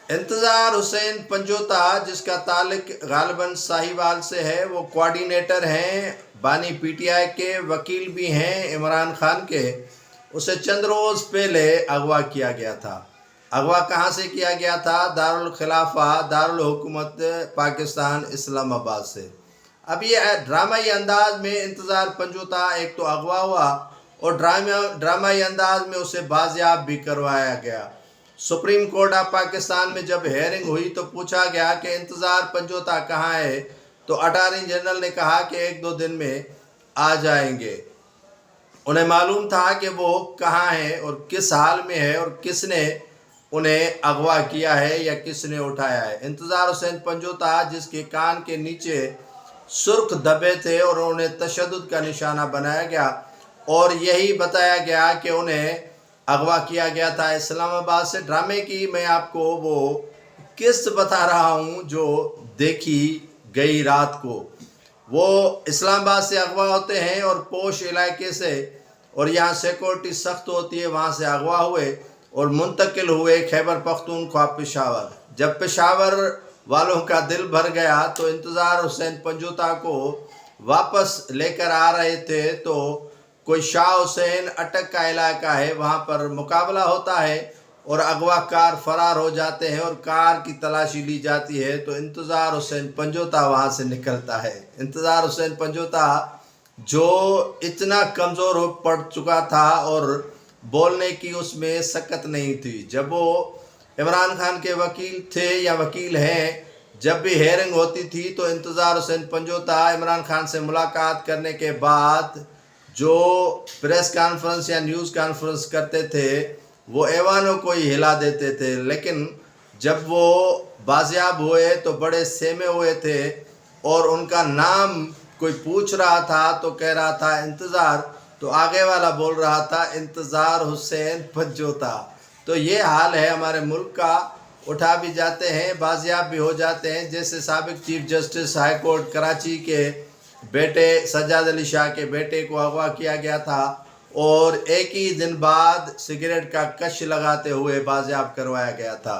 इंतज़ार हुसैन पंजोता, जिसका ताल्लुक गालिबन साहिवाल से है, वो कोऑर्डिनेटर हैं, बानी पीटीआई के, वकील भी हैं इमरान खान के। उसे चंद रोज़ पहले अगवा किया गया था। अगवा कहाँ से किया गया था? दारुल खिलाफा, दारुल हुकूमत पाकिस्तान इस्लामाबाद से। अब ये ड्रामाई अंदाज में इंतज़ार पंजोता एक तो अगवा हुआ और ड्रामाई अंदाज में उसे बाजियाब भी करवाया गया। सुप्रीम कोर्ट ऑफ पाकिस्तान में जब हेयरिंग हुई तो पूछा गया कि इंतज़ार पंजोता कहाँ है, तो अटॉर्नी जनरल ने कहा कि 1-2 दिन में आ जाएंगे। उन्हें मालूम था कि वो कहाँ है और किस हाल में है और किसने उन्हें अगवा किया है या किसने उठाया है। इंतज़ार हुसैन पंजोता, जिसके कान के नीचे सुर्ख धब्बे थे और उन्हें तशद्दुद का निशाना बनाया गया और यही बताया गया कि उन्हें अगवा किया गया था इस्लामाबाद से। ड्रामे की मैं आपको वो किस्त बता रहा हूँ जो देखी गई रात को। वो इस्लामाबाद से अगवा होते हैं और पोश इलाके से, और यहाँ सिक्योरिटी सख्त होती है, वहाँ से अगवा हुए और मुंतकिल हुए खैबर पख्तूनख्वा पेशावर। जब पेशावर वालों का दिल भर गया तो इंतज़ार हुसैन पंजोता को वापस लेकर आ रहे थे, तो कोई शाह हुसैन अटक का इलाका है, वहाँ पर मुकाबला होता है और अगवा कार फरार हो जाते हैं और कार की तलाशी ली जाती है। तो इंतज़ार हुसैन पंजोता वहाँ से निकलता है। इंतज़ार हुसैन पंजोता जो इतना कमज़ोर हो पड़ चुका था और बोलने की उसमें सकत नहीं थी। जब वो इमरान खान के वकील थे या वकील हैं, जब भी हेयरिंग होती थी तो इंतज़ार हुसैन पंजोता इमरान खान से मुलाकात करने के बाद जो प्रेस कॉन्फ्रेंस या न्यूज़ कॉन्फ्रेंस करते थे वो ऐवानों को ही हिला देते थे। लेकिन जब वो बाजियाब हुए तो बड़े सहमे हुए थे और उनका नाम कोई पूछ रहा था तो कह रहा था इंतज़ार, तो आगे वाला बोल रहा था इंतज़ार हुसैन पंजोता। तो ये हाल है हमारे मुल्क का। उठा भी जाते हैं, बाजियाब भी हो जाते हैं। जैसे साबिक chief justice high court Karachi के बेटे सज्जाद अली शाह के बेटे को अगवा किया गया था और एक ही दिन बाद सिगरेट का कश लगाते हुए बाजियाब करवाया गया था।